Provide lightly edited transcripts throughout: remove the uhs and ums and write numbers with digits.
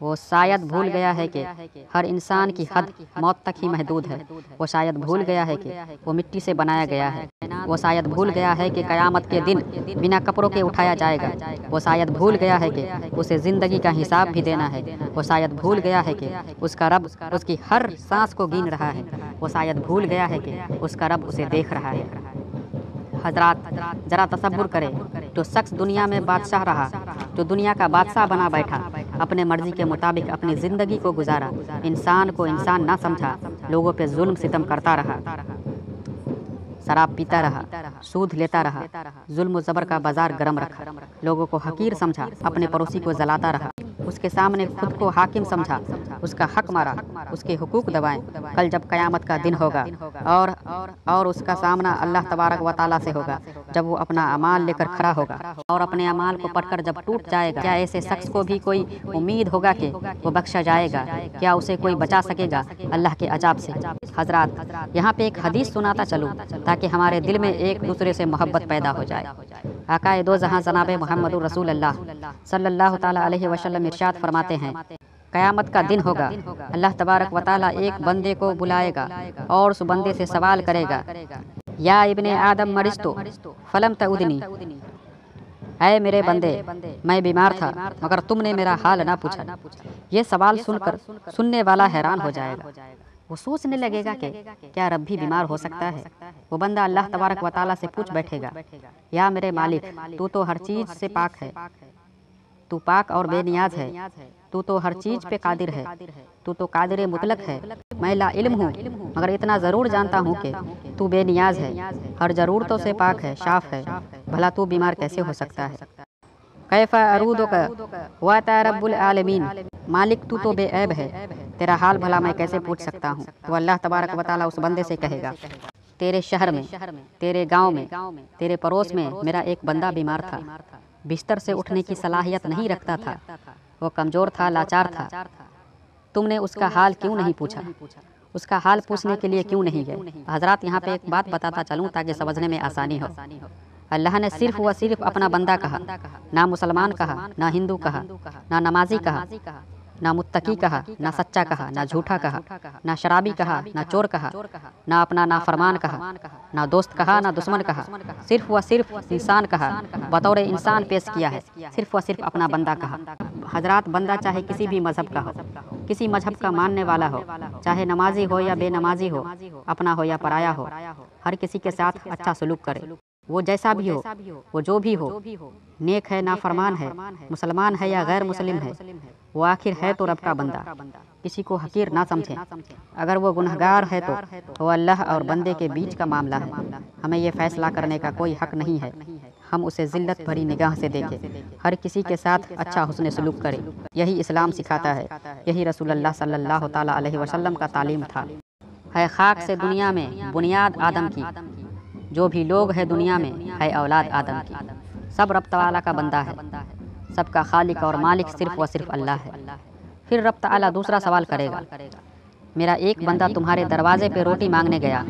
وہ شاید بھول گیا ہے کہ ہر انسان کی حد موت تک ہی محدود ہے۔ وہ شاید بھول گیا ہے کہ وہ مٹی سے بنایا گیا ہے۔ وہ شاید بھول گیا ہے کہ قیامت کے دن بنا کپڑوں کے اٹھایا جائے گا۔ وہ شاید بھول گیا ہے کہ اسے زندگی کا حساب بھی دینا ہے۔ وہ شاید بھول گیا ہے کہ اس کا رب اس کی ہر سانس کو گن رہا ہے۔ وہ شاید بھول گیا ہے کہ اس کا رب اسے دیکھ رہا ہے۔ حضرات، ذرا تصور کریں، جو شخص دنیا میں بادشاہ رہا، جو دنیا کا بادشاہ بنا بیٹھا، اپنے مرضی کے مطابق اپنی زندگی کو گزارا، انسان کو انسان نہ سمجھا، لوگوں پہ ظلم ستم کرتا رہا، شراب پیتا رہا، سود لیتا رہا، ظلم و زبر کا بازار گرم رکھا، لوگوں کو حقیر سمجھا، اپنے پڑوسی کو جلاتا رہا، اس کے سامنے خود کو حاکم سمجھا، اس کا حق مارا، اس کے حقوق دبائے۔ کل جب قیامت کا دن ہوگا اور اس کا سامنا اللہ تبارک و تعالیٰ سے ہوگا، جب وہ اپنا اعمال لے کر کھڑا ہوگا اور اپنے اعمال کو پڑھ کر جب ٹوٹ جائے گا، کیا ایسے شخص کو بھی کوئی امید ہوگا کہ وہ بخشا جائے گا؟ کیا اسے کوئی بچا سکے گا اللہ کے عذاب سے؟ حضرات، یہاں پہ ایک حدیث سناتا چلوں تاکہ ہمارے دل میں ایک دوسرے سے محبت پیدا ہو جائے۔ آقائے دو جہاں جناب محمد رسول اللہ صلی اللہ تعالیٰ علیہ وسلم ارشاد فرماتے ہیں، قیامت کا دن ہوگا، اللہ تبارک و تعالیٰ ایک بندے کو بلائے گا اور اس بندے سے سوال کرے گا، یا ابن آدم مرضتو فلم تعودنی، اے میرے بندے، میں بیمار تھا مگر تم نے میرا حال نہ پوچھا۔ یہ سوال سن کر سننے والا حیران ہو جائے گا، وہ سوچنے لگے گا کہ کیا رب بھی بیمار ہو سکتا ہے؟ وہ بندہ اللہ تبارک و تعالیٰ سے پوچھ بیٹھے گا، یا میرے مالک، تو تو ہر چیز سے پاک ہے، تو پاک اور بے نیاز ہے، تو تو ہر چیز پہ قادر ہے، تو تو قادر مطلق ہے، میں لا علم ہوں مگر اتنا ضرور جانتا ہوں کہ تو بے نیاز ہے، ہر ضرورتوں سے پاک ہے، شاف ہے، بھلا تو بیمار کیسے ہو سکتا ہے؟ کیف ارودک وانت رب العالمین، مالک تو بے عیب ہے، تیرا حال بھلا میں کیسے پوچھ سکتا ہوں؟ تو اللہ تبارک و تعالیٰ اس بندے سے کہے گا، تیرے شہر میں، تیرے گاؤں میں، تیرے پڑوس میں میرا ایک بندہ بیمار تھا، بستر سے اٹھنے کی صلاحیت نہیں رکھتا تھا، وہ کمزور تھا، لاچار تھا، تم نے اس کا حال کیوں نہیں پوچھا؟ اس کا حال پوچھنے کے لیے کیوں نہیں گئے؟ حضرات، یہاں پہ ایک بات بتاتا چلوں تاکہ سمجھنے میں آسانی ہو۔ اللہ نے صرف و صرف اپنا بندہ کہا، نہ مسلمان کہا، نہ ہندو کہا، نہ نمازی کہا، نہ متقی کہا، نہ سچا کہا، نہ جھوٹا کہا، نہ شرابی کہا، نہ چور کہا، نہ اپنا نافرمان کہا، نہ دوست کہا، نہ دشمن کہا، صرف و صرف انسان کہا، بطور انسان پیش کیا ہے، صرف و صرف اپنا بندہ کہا۔ حضرات، بندہ چاہے کسی بھی مذہب کا ہو، کسی مذہب کا ماننے والا ہو، چاہے نمازی ہو یا بے نمازی ہو، اپنا ہو یا پرایا ہو، ہر کسی کے ساتھ اچھا سلوک کرے، وہ جیسا بھی ہو، وہ جو بھی ہو، نیک ہے، نافرمان ہے، مسلمان ہے یا غیر مسلم ہے، وہ آخر ہے تو رب کا بندہ، کسی کو حقیر نہ سمجھیں۔ اگر وہ گنہگار ہے تو وہ اللہ اور بندے کے بیچ کا معاملہ ہے، ہمیں یہ فیصلہ کرنے کا کوئی حق نہیں ہے، ہم اسے ذلت بھری نگاہ سے دیکھیں، ہر کسی کے ساتھ اچھا حسن سلوک کریں، یہی اسلام سکھاتا ہے، یہی رسول اللہ صلی اللہ تعالیٰ علیہ وسلم کا تعلیم تھا۔ ہے خاک سے دنیا میں بنیاد آدم کی، جو بھی لوگ ہے دنیا میں ہے اولاد آدم کی، سب رب تعالیٰ کا بندہ ہے، سب کا خالق اور مالک صرف و صرف اللہ ہے۔ پھر رب تعالیٰ دوسرا سوال کرے گا، میرا ایک بندہ تمہارے دروازے پہ روٹی مانگنے گیا،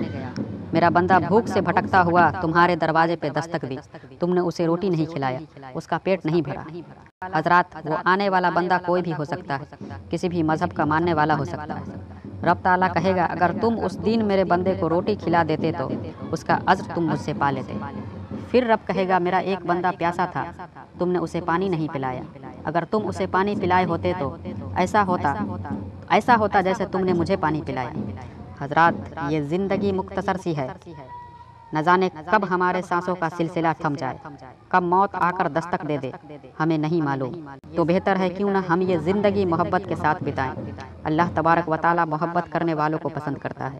میرا بندہ بھوک سے بھٹکتا ہوا تمہارے دروازے پہ دستک دی، تم نے اسے روٹی نہیں کھلایا، اس کا پیٹ نہیں بھرا۔ حضرات، وہ آنے والا بندہ کوئی بھی ہو سکتا ہے، کسی بھی مذہب کا ماننے والا ہو سکتا ہے۔ رب تعالیٰ کہے گا، اگر تم اس دن میرے بندے کو روٹی کھلا دیتے تو اس کا اجر تم مجھ سے پا لیتے۔ پھر رب کہے گا، میرا ایک بندہ پیاسا تھا، تم نے اسے پانی نہیں پلایا، اگر تم اسے پانی پلائے ہوتے تو ایسا ہوتا جیسے تم نے مجھے پانی پلایا۔ حضرات، یہ زندگی مختصر سی ہے، نہ جانے کب ہمارے سانسوں کا سلسلہ تھم جائے، کب موت آ کر دستک دے دے، ہمیں نہیں معلوم، تو بہتر ہے کیوں نہ ہم یہ زندگی محبت کے ساتھ بتائیں۔ اللہ تبارک و تعالیٰ محبت کرنے والوں کو پسند کرتا ہے۔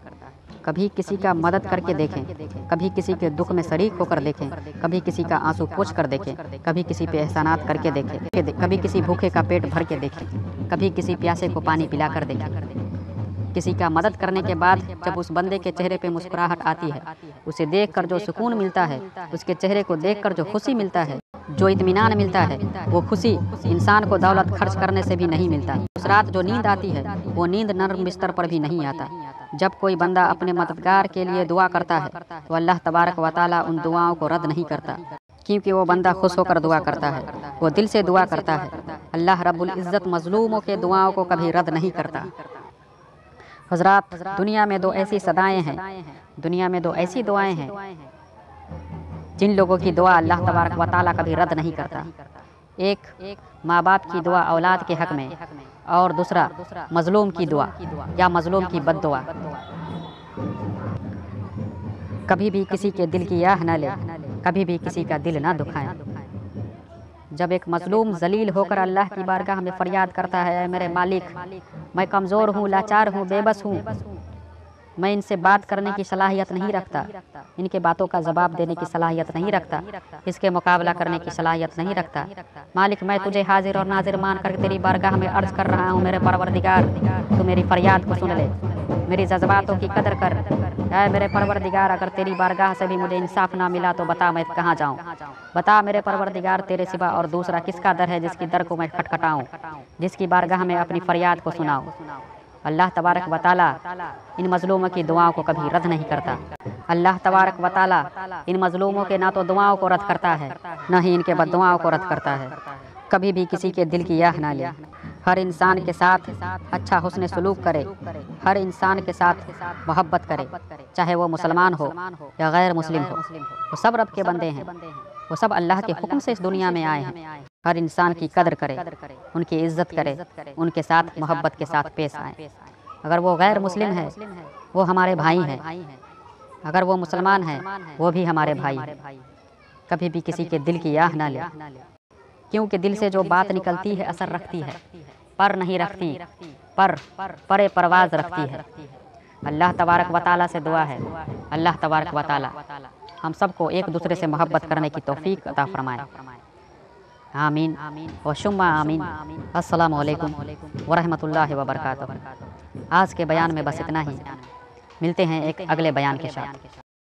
کبھی کسی کا مدد کر کے دیکھیں، کبھی کسی کے دکھ میں شریک ہو کر دیکھیں، کبھی کسی کا آنسو پوچھ کر دیکھیں، کبھی کسی پہ احسانات کر کے دیکھیں، کبھی کسی بھوکے کا پیٹ بھر کے دیکھیں، کبھی کسی پیاسے کو پانی پلا کر دیکھیں۔ کسی کا مدد کرنے کے بعد جب اس بندے کے چہرے پہ مسکراہٹ آتی ہے، اسے دیکھ کر جو سکون ملتا ہے، اس کے چہرے کو دیکھ کر جو خوشی ملتا ہے، جو اطمینان ملتا ہے، وہ خوشی انسان کو دولت خرچ کرنے سے بھی نہیں ملتا۔ اس رات جو نیند آتی ہے، وہ نیند نرم بستر پر بھی نہیں آتا۔ جب کوئی بندہ اپنے مددگار کے لیے دعا کرتا ہے تو اللہ تبارک و تعالیٰ ان دعاؤں کو رد نہیں کرتا، کیونکہ وہ بندہ خوش ہو کر دعا کرتا ہے، وہ دل سے دعا کرتا ہے۔ اللہ رب العزت مظلوموں کے دعاؤں کو کبھی رد نہیں کرتا۔ حضرات، دنیا میں دو ایسی صدائیں ہیں، دنیا میں دو ایسی دعائیں ہیں جن لوگوں کی دعا اللہ تبارک و تعالیٰ کبھی رد نہیں کرتا۔ ایک ماں باپ کی دعا اولاد کے حق میں، اور دوسرا مظلوم کی دعا یا مظلوم کی بد دعا۔ کبھی بھی کسی کے دل کی آہ نہ لے، کبھی بھی کسی کا دل نہ دکھائیں۔ جب ایک مظلوم ذلیل ہو کر اللہ کی بارگاہ میں فریاد کرتا ہے، اے میرے مالک، میں کمزور ہوں، لاچار ہوں، بے بس ہوں، میں ان سے بات کرنے کی صلاحیت نہیں رکھتا، ان کے باتوں کا جواب دینے کی صلاحیت نہیں رکھتا، اس کے مقابلہ کرنے کی صلاحیت نہیں رکھتا، مالک میں تجھے حاضر اور ناظر مان کر تیری بارگاہ میں عرض کر رہا ہوں، میرے پروردگار تو میری فریاد کو سن لے، میری جذباتوں کی قدر کر۔ اے میرے پروردگار، اگر تیری بارگاہ سے بھی مجھے انصاف نہ ملا تو بتا میں کہاں جاؤں، بتا میرے پروردگار تیرے سوا اور دوسرا کس کا در ہے جس کی در کو میں کھٹکھٹاؤں، جس کی بارگاہ میں اپنی فریاد کو سناؤں۔ اللہ تبارک و تعالیٰ ان مظلوموں کی دعاؤں کو کبھی رد نہیں کرتا۔ اللہ تبارک و تعالیٰ ان مظلوموں کے نہ تو دعاؤں کو رد کرتا ہے، نہ ہی ان کے بد دعاؤں کو رد کرتا ہے۔ کبھی بھی کسی کے دل کی آہ نہ لے، ہر انسان کے ساتھ اچھا حسن سلوک کرے، ہر انسان کے ساتھ محبت کرے، چاہے وہ مسلمان ہو یا غیر مسلم ہو، وہ سب رب کے بندے ہیں، وہ سب اللہ کے حکم سے اس دنیا میں آئے ہیں۔ ہر انسان کی قدر کرے، ان کی عزت کرے، ان کے ساتھ محبت کے ساتھ پیش آئے۔ اگر وہ غیر مسلم ہے وہ ہمارے بھائی ہیں، اگر وہ مسلمان ہیں وہ بھی ہمارے بھائی ہیں۔ کبھی بھی کسی کے دل کی آہ نہ لے، کیونکہ دل سے جو بات نکلتی ہے اثر رکھتی ہے، پر نہیں رکھتی، پر پرواز رکھتی ہے۔ اللہ تبارک و تعالیٰ سے دعا ہے، اللہ تبارک و تعالیٰ ہم سب کو ایک دوسرے سے محبت کرنے کی توفیق عطا فرمائے۔ آمین و شم آمین۔ السلام علیکم ورحمۃ اللہ وبرکاتہ۔ آج کے بیان میں بس اتنا ہی، ملتے ہیں ایک اگلے بیان کے ساتھ۔